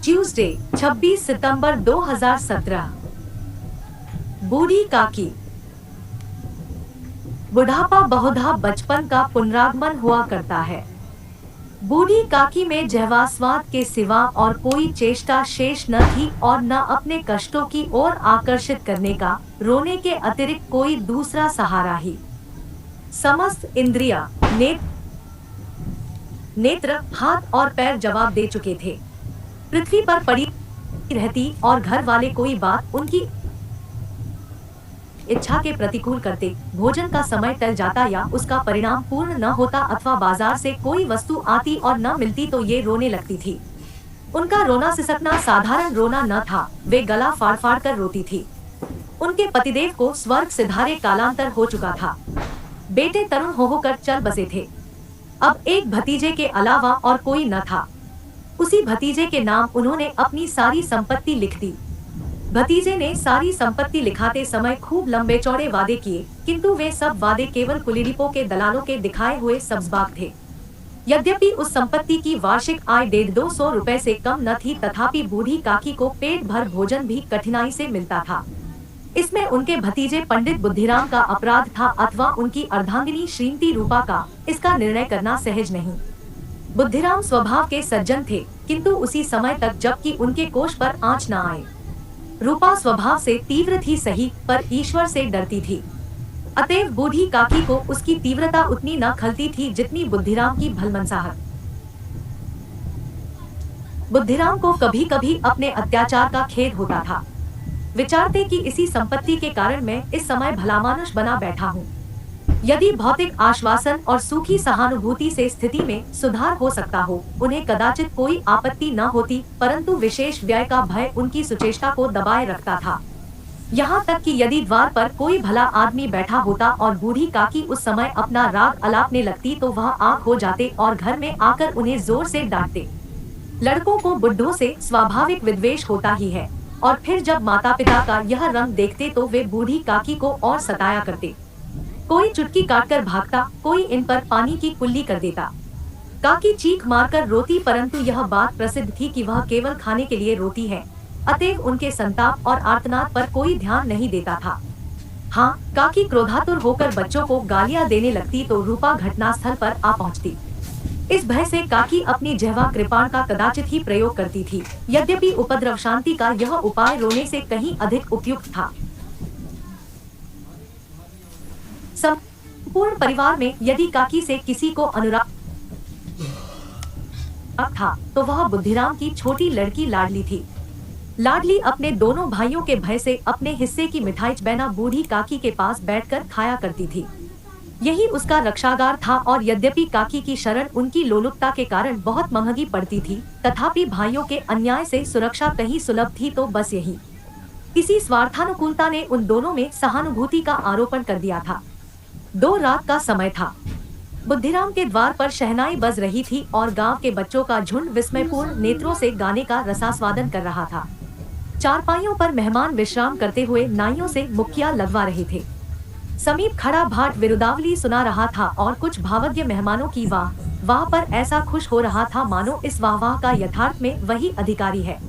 Tuesday 26 सितंबर 2017। बूढ़ी काकी। बुढ़ापा बहुधा बचपन का पुनरागमन हुआ करता है। बूढ़ी काकी में जहवास्वाद के सिवा और कोई चेष्टा शेष न थी और न अपने कष्टों की ओर आकर्षित करने का रोने के अतिरिक्त कोई दूसरा सहारा ही। समस्त इंद्रियां, नेत्र, हाथ और पैर जवाब दे चुके थे। पृथ्वी पर पड़ी रहती और घर वाले कोई बात उनकी इच्छा के प्रतिकूल करते, भोजन का समय टल जाता या उसका परिणाम पूर्ण न होता अथवा बाजार से कोई वस्तु आती और न मिलती तो ये रोने लगती थी। उनका रोना सिसकना साधारण रोना न था, वे गला फाड़ फाड़ कर रोती थी। उनके पतिदेव को स्वर्ग सिधारे कालांतर हो चुका था। बेटे तरुण होकर चल बसे थे। अब एक भतीजे के अलावा और कोई न था। उसी भतीजे के नाम उन्होंने अपनी सारी संपत्ति लिख दी। भतीजे ने सारी संपत्ति लिखाते समय खूब लंबे चौड़े वादे किए, किंतु वे सब वादे केवल कुलीनों के दलालों के दिखाए हुए सब्ज़बाग थे। यद्यपि उस संपत्ति की वार्षिक आय 150-200 रुपए से कम न थी, तथापि बूढ़ी काकी को पेट भर भोजन भी कठिनाई से मिलता था। इसमें उनके भतीजे पंडित बुद्धिराम का अपराध था अथवा उनकी अर्धांगिनी श्रीमती रूपा का, इसका निर्णय करना सहज नहीं। बुद्धिराम स्वभाव के सज्जन थे, किंतु उसी समय तक जबकि उनके कोष पर आँच न आए। रूपा स्वभाव से तीव्र थी सही, पर ईश्वर से डरती थी। अतएव बूढ़ी काकी को उसकी तीव्रता उतनी न खलती थी जितनी बुद्धिराम की भलमनसाहट। बुद्धिराम को कभी कभी अपने अत्याचार का खेद होता था। विचारते कि इसी संपत्ति के कारण मैं इस समय भलामानुष बना बैठा हूँ। यदि भौतिक आश्वासन और सूखी सहानुभूति से स्थिति में सुधार हो सकता हो, उन्हें कदाचित कोई आपत्ति न होती, परंतु विशेष व्यय का भय उनकी सुचेष्टा को दबाए रखता था। यहाँ तक कि यदि द्वार पर कोई भला आदमी बैठा होता और बूढ़ी काकी उस समय अपना राग अलापने लगती तो वह आँख हो जाते और घर में आकर उन्हें जोर से डांटते। लड़कों को बुढ़ों से स्वाभाविक विद्वेष होता ही है, और फिर जब माता पिता का यह रंग देखते तो वे बूढ़ी काकी को और सताया करते। कोई चुटकी काटकर भागता, कोई इन पर पानी की कुल्ली कर देता। काकी चीख मारकर रोती, परंतु यह बात प्रसिद्ध थी कि वह केवल खाने के लिए रोती है, अतएव उनके संताप और आर्तनाद पर कोई ध्यान नहीं देता था। हाँ, काकी क्रोधातुर होकर बच्चों को गालियां देने लगती तो रूपा घटनास्थल पर आ पहुंचती। इस भय से काकी अपनी जिह्वा कृपाण का कदाचित ही प्रयोग करती थी, यद्यपि उपद्रव शांति का यह उपाय रोने से कहीं अधिक उपयुक्त था। संपूर्ण परिवार में यदि काकी से किसी को अनुराग था तो वह बुद्धिराम की छोटी लड़की लाडली थी। लाडली अपने दोनों भाइयों के भय से अपने हिस्से की मिठाई चबैना बूढ़ी काकी के पास बैठकर खाया करती थी। यही उसका रक्षागार था, और यद्यपि काकी की शरण उनकी लोलुपता के कारण बहुत महंगी पड़ती थी, तथापि भाइयों के अन्याय से सुरक्षा कहीं सुलभ थी तो बस यही। इसी स्वार्थानुकूलता ने उन दोनों में सहानुभूति का आरोपण कर दिया था। 2 रात का समय था। बुद्धिराम के द्वार पर शहनाई बज रही थी और गांव के बच्चों का झुंड विस्मयपूर्ण नेत्रों से गाने का रसास्वादन कर रहा था। चारपाइयों पर मेहमान विश्राम करते हुए नाइयों से मुखिया लगवा रहे थे। समीप खड़ा भाट विरुदावली सुना रहा था और कुछ भावज्ञ मेहमानों की वाह वाह पर ऐसा खुश हो रहा था मानो इस वाह वाह का यथार्थ में वही अधिकारी है।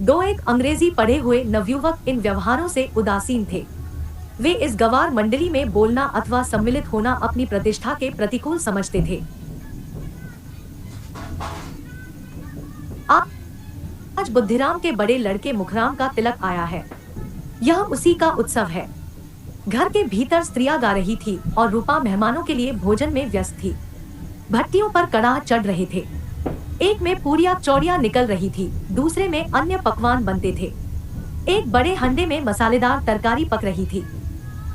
2-1 अंग्रेजी पढ़े हुए नवयुवक इन व्यवहारों से उदासीन थे। वे इस गवार मंडली में बोलना अथवा सम्मिलित होना अपनी प्रतिष्ठा के प्रतिकूल समझते थे। आज बुद्धिराम के बड़े लड़के मुखराम का तिलक आया है। यह उसी का उत्सव है। घर के भीतर स्त्रियां गा रही थी और रूपा मेहमानों के लिए भोजन में व्यस्त थी। भट्टियों पर कड़ाह चढ़ रहे थे। एक में पूरियां चौड़ियां निकल रही थी, दूसरे में अन्य पकवान बनते थे। एक बड़े हंडे में मसालेदार तरकारी पक रही थी।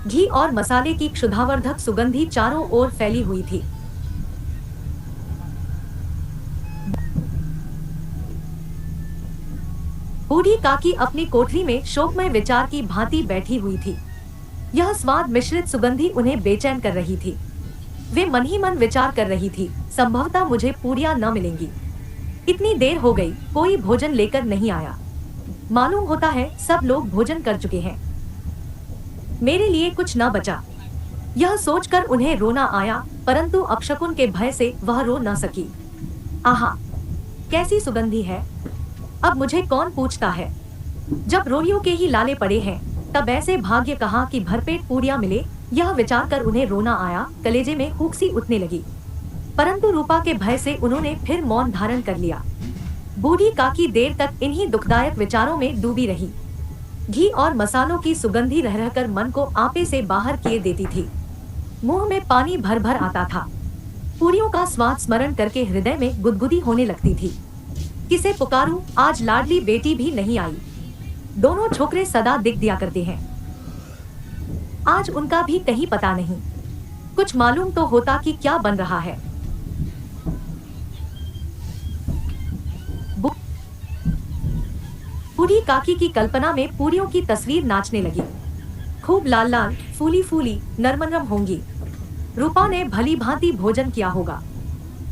घी और मसाले की क्षुधावर्धक सुगंधी चारों ओर फैली हुई थी। बूढ़ी काकी अपनी कोठरी में शोकमय विचार की भांति बैठी हुई थी। यह स्वाद मिश्रित सुगंधी उन्हें बेचैन कर रही थी। वे मन ही मन विचार कर रही थी, संभवतः मुझे पूरियां न मिलेंगी। इतनी देर हो गई, कोई भोजन लेकर नहीं आया। मालूम होता है सब लोग भोजन कर चुके हैं। मेरे लिए कुछ न बचा। यह सोचकर उन्हें रोना आया, परंतु अपशकुन के भय से वह रो न सकी। आहा, कैसी सुगंधी है। अब मुझे कौन पूछता है। जब रोटियों के ही लाले पड़े हैं, तब ऐसे भाग्य कहाँ कि भरपेट पूरियां मिले। यह विचार कर उन्हें रोना आया, कलेजे में हुक सी उठने लगी। परंतु रूपा के भय से उन्होंने फिर मौन धारण कर लिया। बूढ़ी काकी देर तक इन्हीं दुखदायक विचारों में डूबी रही। घी और मसालों की सुगंधी रह रहकर मन को आपे से बाहर किए देती थी। मुंह में पानी भर भर आता था। पूरियों का स्वाद स्मरण करके हृदय में गुदगुदी होने लगती थी। किसे पुकारूं, आज लाडली बेटी भी नहीं आई। दोनों छोकरे सदा दिख दिया करते हैं, आज उनका भी कहीं पता नहीं। कुछ मालूम तो होता कि क्या बन रहा है। बूढ़ी काकी की कल्पना में पूरियों की तस्वीर नाचने लगी। खूब लाल लाल, फूली फूली, नरम नरम होंगी। रूपा ने भली भांति भोजन किया होगा।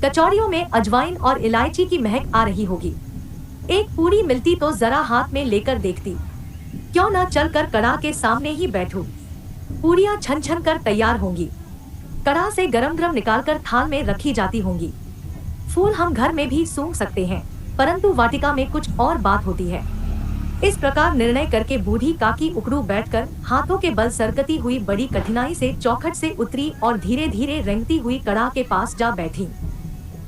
कचौड़ियों में अजवाइन और इलायची की महक आ रही होगी। एक पूरी मिलती तो जरा हाथ में लेकर देखती। क्यों न चलकर कड़ा के सामने ही बैठूं। पूरियां छन छन कर तैयार होंगी। कड़ा से गरम गरम निकालकर थाल में रखी जाती होंगी। फूल हम घर में भी सूंघ सकते हैं, परंतु वाटिका में कुछ और बात होती है। इस प्रकार निर्णय करके बूढ़ी काकी उकड़ू बैठकर हाथों के बल सरकती हुई बड़ी कठिनाई से चौखट से उतरी और धीरे धीरे रेंगती हुई कड़ा के पास जा बैठी।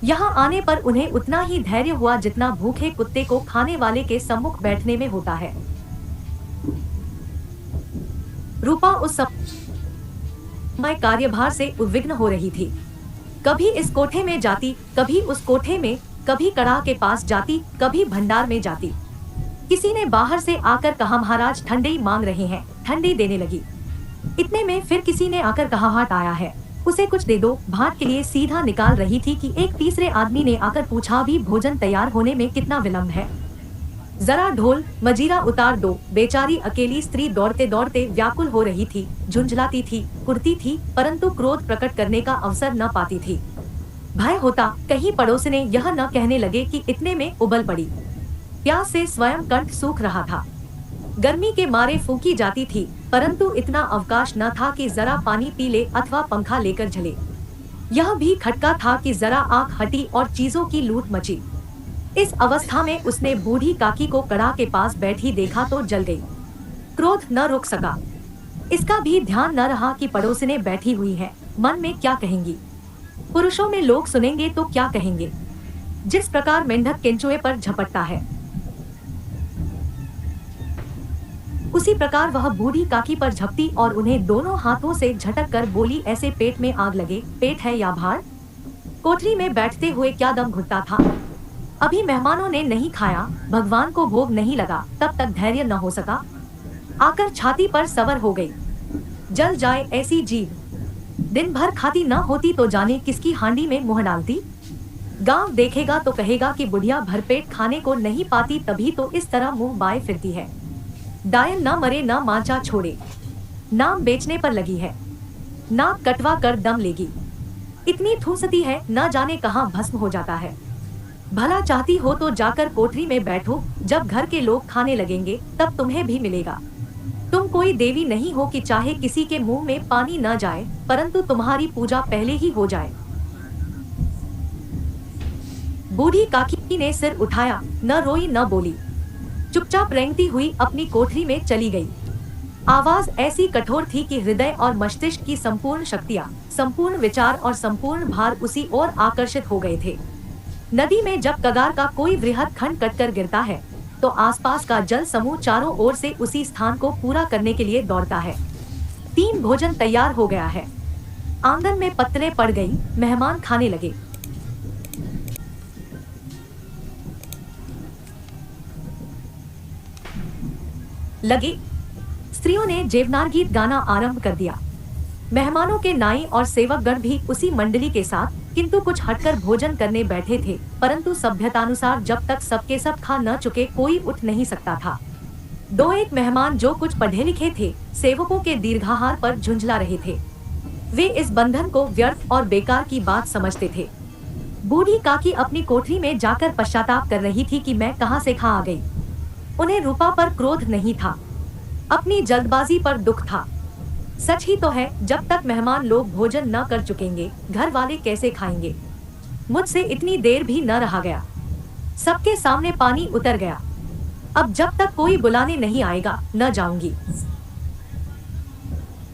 यहाँ आने पर उन्हें उतना ही धैर्य हुआ जितना भूखे कुत्ते को खाने वाले के सम्मुख बैठने में होता है। रूपा उस समय कार्यभार से उद्विग्न हो रही थी। कभी इस कोठे में जाती, कभी उस कोठे में, कभी कड़ा के पास जाती, कभी भंडार में जाती। किसी ने बाहर से आकर कहा, महाराज ठंडी मांग रहे हैं। ठंडी देने लगी। इतने में फिर किसी ने आकर कहा, हाट आया है, उसे कुछ दे दो। भात के लिए सीधा निकाल रही थी कि एक तीसरे आदमी ने आकर पूछा, अभी भोजन तैयार होने में कितना विलंब है, जरा ढोल मजीरा उतार दो। बेचारी अकेली स्त्री दौड़ते दौड़ते व्याकुल हो रही थी, झुंझलाती थी, कुड़ती थी, परंतु क्रोध प्रकट करने का अवसर न पाती थी। भय होता कहीं पड़ोसने यह न कहने लगे कि इतने में उबल पड़ी। प्यास से स्वयं कंठ सूख रहा था। गर्मी के मारे फूंकी जाती थी, परंतु इतना अवकाश न था कि जरा पानी पी ले अथवा पंखा लेकर झले। यह भी खटका था कि जरा आंख हटी और चीजों की लूट मची। इस अवस्था में उसने बूढ़ी काकी को कड़ा के पास बैठी देखा तो जल गई। क्रोध न रोक सका। इसका भी ध्यान न रहा कि पड़ोसने बैठी हुई है, मन में क्या कहेंगी। पुरुषों में लोग सुनेंगे तो क्या कहेंगे। जिस प्रकार मेंढक केंचुए पर झपटता है, उसी प्रकार वह बूढ़ी काकी पर झपटी और उन्हें दोनों हाथों से झटक कर बोली, ऐसे पेट में आग लगे, पेट है या भाड़। कोठरी में बैठते हुए क्या दम घुटता था। अभी मेहमानों ने नहीं खाया, भगवान को भोग नहीं लगा, तब तक धैर्य न हो सका। आकर छाती पर सवर हो गई। जल जाए ऐसी जीभ। दिन भर खाती न होती तो जाने किसकी हांडी में मुंह डालती। गांव देखेगा तो कहेगा कि बुढ़िया भरपेट खाने को नहीं पाती, तभी तो इस तरह मुंह बाए फिरती है। डायन न मरे न मांचा छोड़े, नाम बेचने पर लगी है। नाक कटवा कर दम लेगी। इतनी ठूसती है, न जाने कहाँ भस्म हो जाता है। भला चाहती हो तो जाकर कोठरी में बैठो, जब घर के लोग खाने लगेंगे तब तुम्हें भी मिलेगा। तुम कोई देवी नहीं हो कि चाहे किसी के मुंह में पानी न जाए, परंतु तुम्हारी पूजा पहले ही हो जाए। बूढ़ी काकी ने सिर उठाया, न रोई न बोली, चुपचाप रेंगती हुई अपनी कोठरी में चली गई। आवाज ऐसी कठोर थी कि हृदय और मस्तिष्क की संपूर्ण शक्तियां, संपूर्ण विचार और संपूर्ण भार उसी ओर आकर्षित हो गए थे। नदी में जब कगार का कोई वृहद खंड कटकर गिरता है, तो आसपास का जल समूह चारों ओर से उसी स्थान को पूरा करने के लिए दौड़ता है। 3 भोजन तैयार हो गया है। आंगन में पत्तलें पड़ गई, मेहमान खाने लगे। स्त्रियों ने जेवनार गीत गाना आरंभ कर दिया। मेहमानों के नाई और सेवकगण भी उसी मंडली के साथ, किंतु कुछ हटकर भोजन करने बैठे थे, परंतु सभ्यतानुसार जब तक सबके सब खा न चुके कोई उठ नहीं सकता था। 2-1 मेहमान जो कुछ पढ़े लिखे थे, सेवकों के दीर्घाहार पर झुंझला रहे थे। वे इस बंधन को व्यर्थ और बेकार की बात समझते थे। बूढ़ी काकी अपनी कोठरी में जाकर पश्चाताप कर रही थी कि मैं कहां से खा आ गई। उन्हें रूपा पर क्रोध नहीं था, अपनी जल्दबाजी पर दुख था। सच ही तो है, जब तक मेहमान लोग भोजन न कर चुकेंगे, घर वाले कैसे खाएंगे। मुझसे इतनी देर भी न रहा गया। सबके सामने पानी उतर गया। अब जब तक कोई बुलाने नहीं आएगा न जाऊंगी।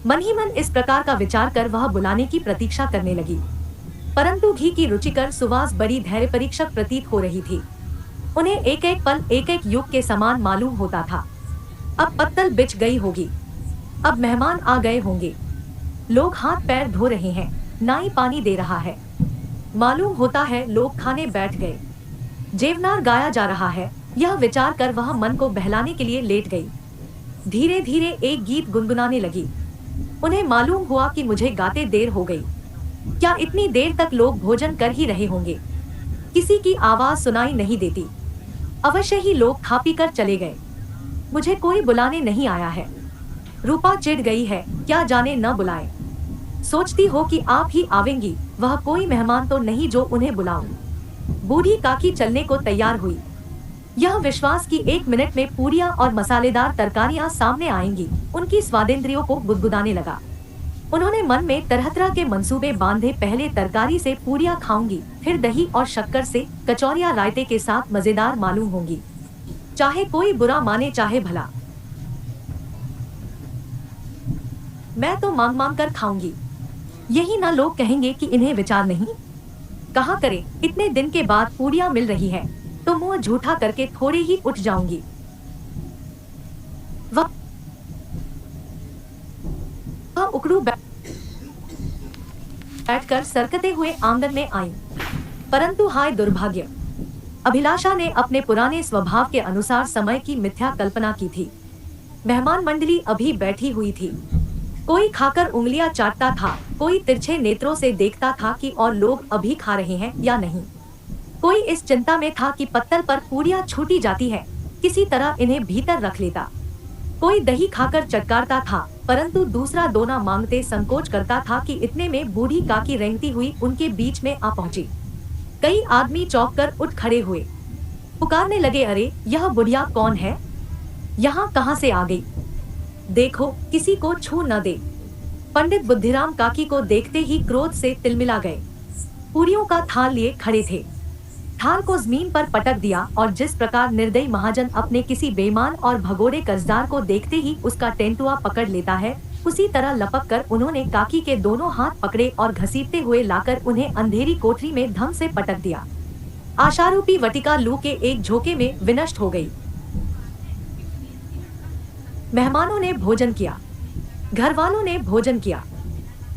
मन ही मन इस प्रकार का विचार कर वह बुलाने की प्रतीक्षा करने लगी, परंतु घी की रुचिकर सुवास बड़ी धैर्य परीक्षक प्रतीत हो रही थी। उन्हें एक एक पल एक एक युग के समान मालूम होता था। अब पत्तल बिछ गई होगी, अब मेहमान आ गए होंगे, लोग हाथ पैर धो रहे हैं, नाई पानी दे रहा है, मालूम होता है लोग खाने बैठ गए, जेवनार गाया जा रहा है। यह विचार कर वह मन को बहलाने के लिए लेट गई। धीरे धीरे एक गीत गुनगुनाने लगी। उन्हें मालूम हुआ कि मुझे गाते देर हो गई। क्या इतनी देर तक लोग भोजन कर ही रहे होंगे? किसी की आवाज सुनाई नहीं देती। अवश्य ही लोग खा पी कर चले गए। मुझे कोई बुलाने नहीं आया है। रूपा चिढ़ गई है, क्या जाने न बुलाए। सोचती हो कि आप ही आवेंगी, वह कोई मेहमान तो नहीं जो उन्हें बुलाऊं। बूढ़ी काकी चलने को तैयार हुई। यह विश्वास कि 1 मिनट में पूरियां और मसालेदार तरकारियां सामने आएंगी उनकी स्वादेंद्रियों को गुदगुदाने लगा। उन्होंने मन में तरह तरह के मंसूबे बांधे। पहले तरकारी से पूरियां खाऊंगी, फिर दही और शक्कर से कचौरियां रायते के साथ मजेदार मालूम होंगी। चाहे कोई बुरा माने चाहे भला, मैं तो मांग मांग कर खाऊंगी। यही ना लोग कहेंगे कि इन्हें विचार नहीं। कहा करे, इतने दिन के बाद पूरियां मिल रही है तो मुंह झूठा करके थोड़े ही उठ जाऊंगी। वह उकड़ू बैठकर सरकते हुए आंगन में आई, परंतु हाय दुर्भाग्य, अभिलाषा ने अपने पुराने स्वभाव के अनुसार समय की मिथ्या कल्पना की थी। मेहमान मंडली अभी बैठी हुई थी। कोई खाकर उंगलियां चाटता था, कोई तिरछे नेत्रों से देखता था कि और लोग अभी खा रहे हैं या नहीं। कोई इस चिंता में था कि पत्तल पर पूरियां छूटी जाती है, किसी तरह इन्हें भीतर रख लेता। कोई दही खाकर चटकारता था, परंतु दूसरा दोना मांगते संकोच करता था कि इतने में बूढ़ी काकी रेंगती हुई उनके बीच में आ पहुंची। कई आदमी चौंक कर उठ खड़े हुए, पुकारने लगे, अरे यह बुढ़िया कौन है? यहाँ कहाँ से आ गई? देखो किसी को छू न दे। पंडित बुद्धिराम काकी को देखते ही क्रोध से तिलमिला गए। पूरियों का थाल लिए खड़े थे। थाल को जमीन पर पटक दिया और जिस प्रकार निर्दयी महाजन अपने किसी बेईमान और भगोड़े कर्जदार को देखते ही उसका टेंटुआ पकड़ लेता है, उसी तरह लपक कर उन्होंने काकी के दोनों हाथ पकड़े और घसीटते हुए लाकर उन्हें अंधेरी कोठरी में धम से पटक दिया। आशारूपी वटिका लू के एक झोंके में विनष्ट हो गई। मेहमानों ने भोजन किया, घर वालों ने भोजन किया,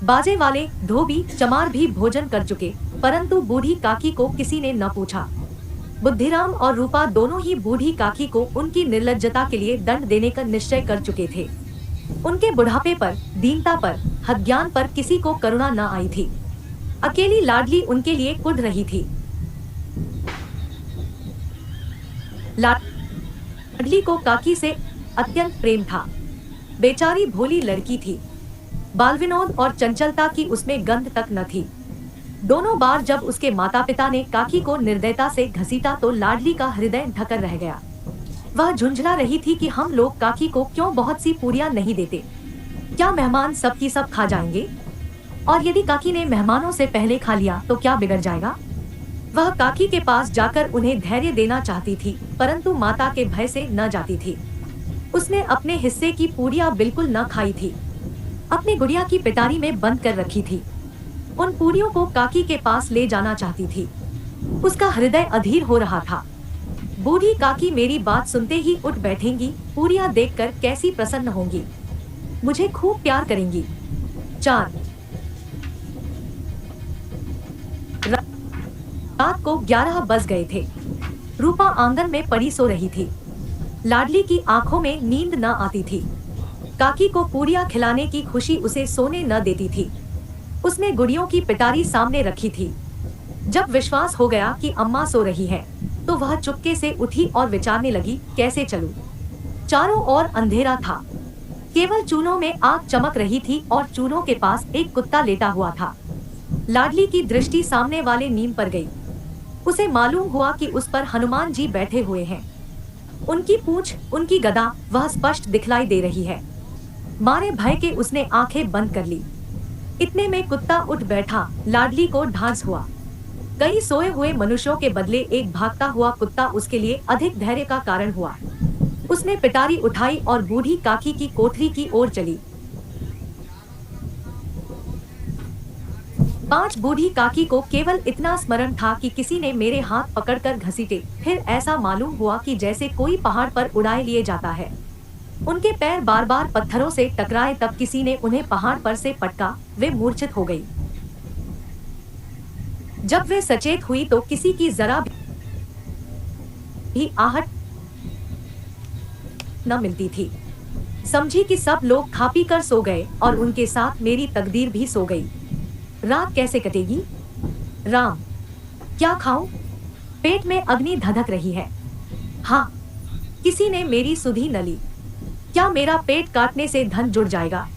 बाजे वाले, धोबी, चमार भी भोजन कर चुके, परंतु बूढ़ी काकी को किसी ने न पूछा। बुद्धिराम और रूपा दोनों ही बूढ़ी काकी को उनकी निर्लज्जता के लिए दंड देने का निश्चय कर चुके थे। उनके बुढ़ापे पर, दीनता पर, हदज्ञान पर किसी को करुणा न आई थी। अकेली लाडली उनके लिए कुढ़ रही थी। लाडली को काकी से अत्यंत प्रेम था। बेचारी भोली लड़की थी। बाल विनोद और चंचलता की उसमें गंध तक न थी। दोनों बार जब उसके माता पिता ने काकी को निर्दयता से घसीटा तो लाडली का हृदय ढकर रह गया। वह झुंझला रही थी कि हम लोग काकी को क्यों बहुत सी पूरियां नहीं देते। क्या मेहमान सब की सब खा जाएंगे? और यदि काकी ने मेहमानों से पहले खा लिया तो क्या बिगड़ जाएगा? वह काकी के पास जाकर उन्हें धैर्य देना चाहती थी, परंतु माता के भय से न जाती थी। उसने अपने हिस्से की पूरियां बिल्कुल न खाई थी, अपनी गुड़िया की पिटारी में बंद कर रखी थी। उन पूरियों को काकी के पास ले जाना चाहती थी। उसका हृदय अधीर हो रहा था। बूढ़ी काकी मेरी बात सुनते ही उठ बैठेंगी, पूरियां देखकर कैसी प्रसन्न होंगी, मुझे खूब प्यार करेंगी। 4 रात को 11 बज गए थे। रूपा आंगन में पड़ी सो रही थी। लाडली की आंखों में नींद न आती थी। काकी को पूरियां खिलाने की खुशी उसे सोने न देती थी। उसने गुड़ियों की पिटारी सामने रखी थी। जब विश्वास हो गया कि अम्मा सो रही है तो वह चुपके से उठी और विचारने लगी, कैसे चलूं? चारों ओर अंधेरा था, केवल चूनों में आग चमक रही थी और चूनों के पास एक कुत्ता लेटा हुआ था। लाडली की दृष्टि सामने वाले नीम पर गई। उसे मालूम हुआ कि उस पर हनुमान जी बैठे हुए हैं। उनकी पूंछ, उनकी गदा वह स्पष्ट दिखलाई दे रही है। मारे भय के उसने आंखें बंद कर ली। इतने में कुत्ता उठ बैठा। लाडली को ढांस हुआ। कई सोए हुए मनुष्यों के बदले एक भागता हुआ कुत्ता उसके लिए अधिक धैर्य का कारण हुआ। उसने पिटारी उठाई और बूढ़ी काकी की कोठरी की ओर चली। 5 बूढ़ी काकी को केवल इतना स्मरण था कि किसी ने मेरे हाथ पकड़कर घसीटे। फिर ऐसा मालूम हुआ कि जैसे कोई पहाड़ पर उड़ाए लिए जाता है। उनके पैर बार बार पत्थरों से टकराए, तब किसी ने उन्हें पहाड़ पर से पटका। वे मूर्छित हो गई। जब वे सचेत हुई तो किसी की जरा भी आहट न मिलती थी। समझी कि सब लोग खा पी कर सो गए और उनके साथ मेरी तकदीर भी सो गई। रात कैसे कटेगी? राम, क्या खाऊं? पेट में अग्नि धधक रही है। हाँ, किसी ने मेरी सुधि न ली। क्या मेरा पेट काटने से धन जुड़ जाएगा?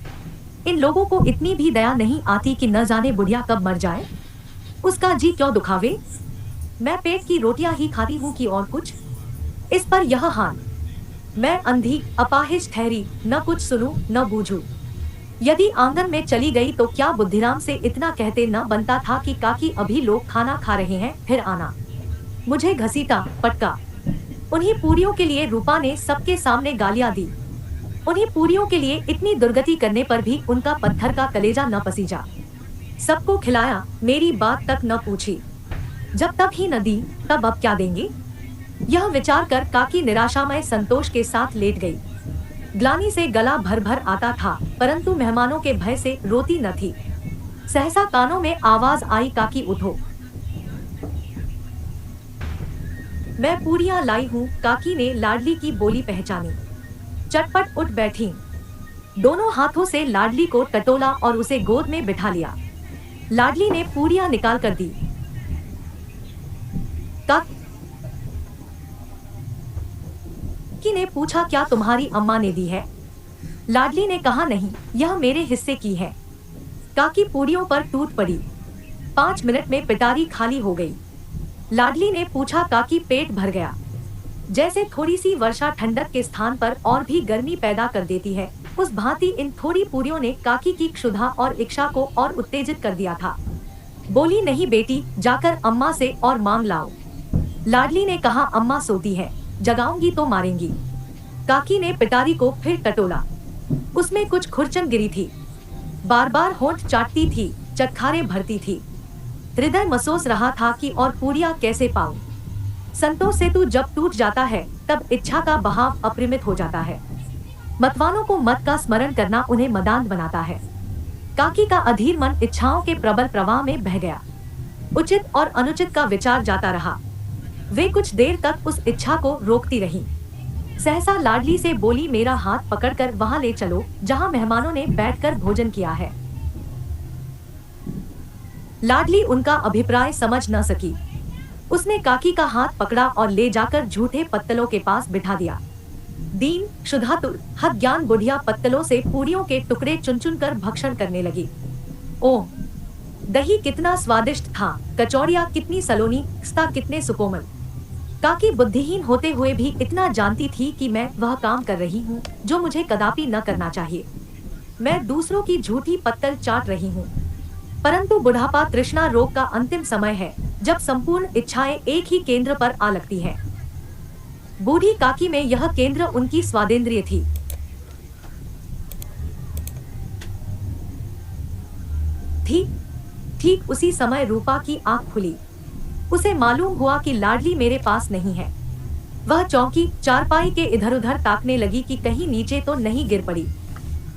इन लोगों को इतनी भी दया नहीं आती कि न जाने बुढ़िया कब मर जाए। उसका जी क्यों दुखावे? मैं पेट की रोटियां ही खाती हूँ कि और कुछ। इस पर यह हाल। मैं अंधी अपाहिज ठहरी, न कुछ सुनूं न बूझूं। यदि आंगन में चली गई तो क्या बुद्धिराम से इतना कहते न बनता था कि काकी अभी लोग खाना खा रहे हैं, फिर आना। मुझे घसीटा, पटका। उन्हीं पूरियों के लिए रूपा ने सबके सामने गालियां दी। उन्हीं पूरियों के लिए इतनी दुर्गति करने पर भी उनका पत्थर का कलेजा न पसीजा। सबको खिलाया, मेरी बात तक न पूछी। जब तक ही न दी तब अब क्या देंगे? यह विचार कर काकी निराशामय संतोष के साथ लेट गई। ग्लानि से गला भर भर आता था, परंतु मेहमानों के भय से रोती न थी। सहसा कानों में आवाज आई, काकी उठो, मैं पूरियां लाई हूँ। काकी ने लाडली की बोली पहचानी। चटपट उठ बैठी। दोनों हाथों से लाडली को टटोला और उसे गोद में बिठा लिया। लाडली ने पूरियां निकाल कर दी। काकी ने पूछा, क्या तुम्हारी अम्मा ने दी है? लाडली ने कहा, नहीं, यह मेरे हिस्से की है। काकी पूरियों पर टूट पड़ी। 5 मिनट में पिटारी खाली हो गई। लाडली ने पूछा, काकी पेट भर गया? जैसे थोड़ी सी वर्षा ठंडक के स्थान पर और भी गर्मी पैदा कर देती है, उस भांति इन थोड़ी पूरियों ने काकी की क्षुधा और इच्छा को और उत्तेजित कर दिया था। बोली, नहीं बेटी, जाकर अम्मा से और मांग लाओ। लाडली ने कहा, अम्मा सोती है, जगाऊंगी तो मारेंगी। काकी ने पिटारी को फिर टटोला। उसमें कुछ खुरचन गिरी थी। बार बार होंठ चाटती थी, चटखारे भरती थी। हृदय मसोस रहा था कि और पूरियां कैसे पाऊं। संतोष सेतु जब टूट जाता है तब इच्छा का बहाव अपरिमित हो जाता है। मतवानों को मत का स्मरण करना उन्हें मदांध बनाता है। काकी का अधीर मन इच्छाओं के प्रबल प्रवाह में बह गया। उचित और अनुचित का विचार जाता रहा। वे कुछ देर तक उस इच्छा को रोकती रहीं। सहसा लाडली से बोली, मेरा हाथ पकड़कर वहां ले चलो जहां मेहमानों ने बैठकर भोजन किया है। लाडली उनका अभिप्राय समझ न सकी। उसने काकी का हाथ पकड़ा और ले जाकर झूठे पत्तलों के पास बिठा दिया। दीन क्षुधातुर हद ज्ञान बुढ़िया पत्तलों से पूरियों के टुकड़े चुन चुन कर भक्षण करने लगी। ओह, दही कितना स्वादिष्ट था, कचौड़ियाँ कितनी सलोनी, खस्ता कितने सुकोमल। काकी बुद्धिहीन होते हुए भी इतना जानती थी कि मैं वह काम कर रही हूँ जो मुझे कदापि न करना चाहिए। मैं दूसरों की झूठी पत्तल चाट रही हूँ। परंतु बुढ़ापा तृष्णा रोग का अंतिम समय है, जब संपूर्ण इच्छाएं एक ही केंद्र पर आ लगती हैं। बूढ़ी काकी में यह केंद्र उनकी स्वादेंद्रिय थी। ठीक उसी समय रूपा की आंख खुली। उसे मालूम हुआ कि लाडली मेरे पास नहीं है। वह चौंकी, चारपाई के इधर उधर ताकने लगी कि कहीं नीचे तो नहीं गिर पड़ी।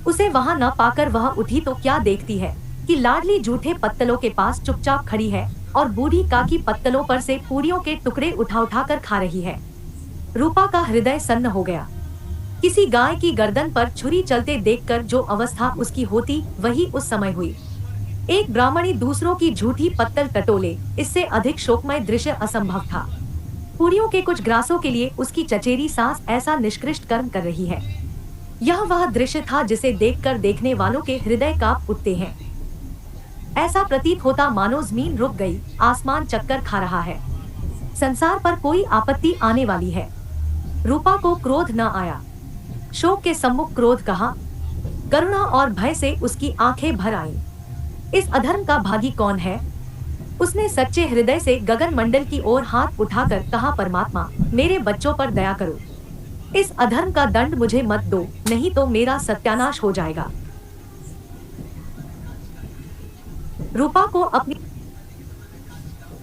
उसे वहां न पाकर वह उठी तो क्या देखती है कि लाडली जूठे पत्तलों के पास चुपचाप खड़ी है और बूढ़ी काकी पत्तलों पर से पूरियों के टुकड़े उठा उठा कर खा रही है। रूपा का हृदय सन्न हो गया। किसी गाय की गर्दन पर छुरी चलते देखकर जो अवस्था उसकी होती, वही उस समय हुई। एक ब्राह्मणी दूसरों की झूठी पत्तल टटोले, इससे अधिक शोकमय दृश्य असंभव था। पूरियों के कुछ ग्रासों के लिए उसकी चचेरी सास ऐसा निष्कृष्ट कर्म कर रही है। यह वह दृश्य था जिसे देखकर देखने वालों के हृदय कांप उठते हैं। ऐसा प्रतीत होता मानो जमीन रुक गई, आसमान चक्कर खा रहा है, संसार पर कोई आपत्ति आने वाली है। रूपा को क्रोध न आया। शोक के सम्मुख क्रोध कहा, करुणा और भय से उसकी आंखें भर आईं। इस अधर्म का भागी कौन है? उसने सच्चे हृदय से गगन मंडल की ओर हाथ उठाकर कहा, परमात्मा, मेरे बच्चों पर दया करो। इस अधर्म का दंड मुझे मत दो, नहीं तो मेरा सत्यानाश हो जाएगा। रूपा को अपनी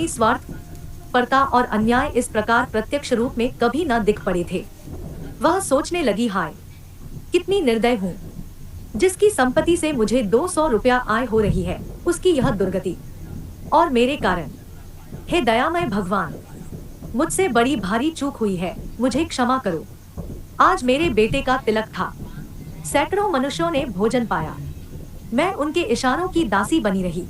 स्वार्थपरता और अन्याय इस प्रकार प्रत्यक्ष रूप में कभी न दिख पड़े थे। वह सोचने लगी, हाय कितनी निर्दय हूँ, जिसकी संपत्ति से मुझे 200 रुपया आय हो रही है, उसकी यह दुर्गति और मेरे कारण। हे दयामय भगवान, मुझसे बड़ी भारी चूक हुई है, मुझे क्षमा करो। आज मेरे बेटे का तिलक था, सैकड़ों मनुष्यों ने भोजन पाया, मैं उनके इशारों की दासी बनी रही,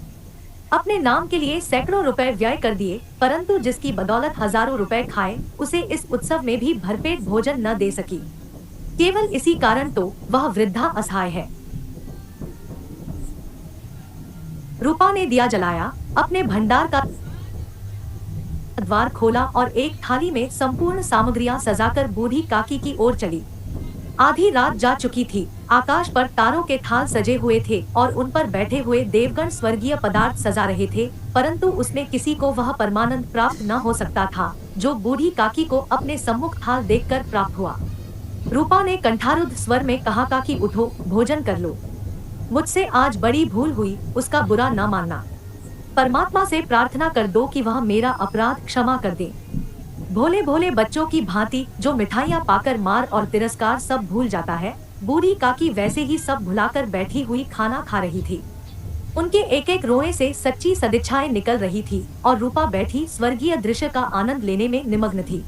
अपने नाम के लिए सैकड़ों रुपए व्यय कर दिए, परंतु जिसकी बदौलत हजारों रुपए खाए, उसे इस उत्सव में भी भरपेट भोजन न दे सकी। केवल इसी कारण तो वह वृद्धा असहाय है। रूपा ने दिया जलाया, अपने भंडार का द्वार खोला और एक थाली में संपूर्ण सामग्रियां सजाकर बूढ़ी काकी की ओर चली। आधी रात जा चुकी थी, आकाश पर तारों के थाल सजे हुए थे और उन पर बैठे हुए देवगण स्वर्गीय पदार्थ सजा रहे थे, परंतु उसमें किसी को वह परमानंद प्राप्त न हो सकता था जो बूढ़ी काकी को अपने सम्मुख थाल देखकर प्राप्त हुआ। रूपा ने कंठारुद्ध स्वर में कहा, काकी उठो, भोजन कर लो, मुझसे आज बड़ी भूल हुई, उसका बुरा न मानना। परमात्मा से प्रार्थना कर दो कि वह मेरा अपराध क्षमा कर दे। भोले भोले बच्चों की भांति जो मिठाइयाँ पाकर मार और तिरस्कार सब भूल जाता है, बूढ़ी काकी वैसे ही सब भुलाकर बैठी हुई खाना खा रही थी। उनके एक एक रोए से सच्ची सदिच्छाएं निकल रही थी और रूपा बैठी स्वर्गीय दृश्य का आनंद लेने में निमग्न थी।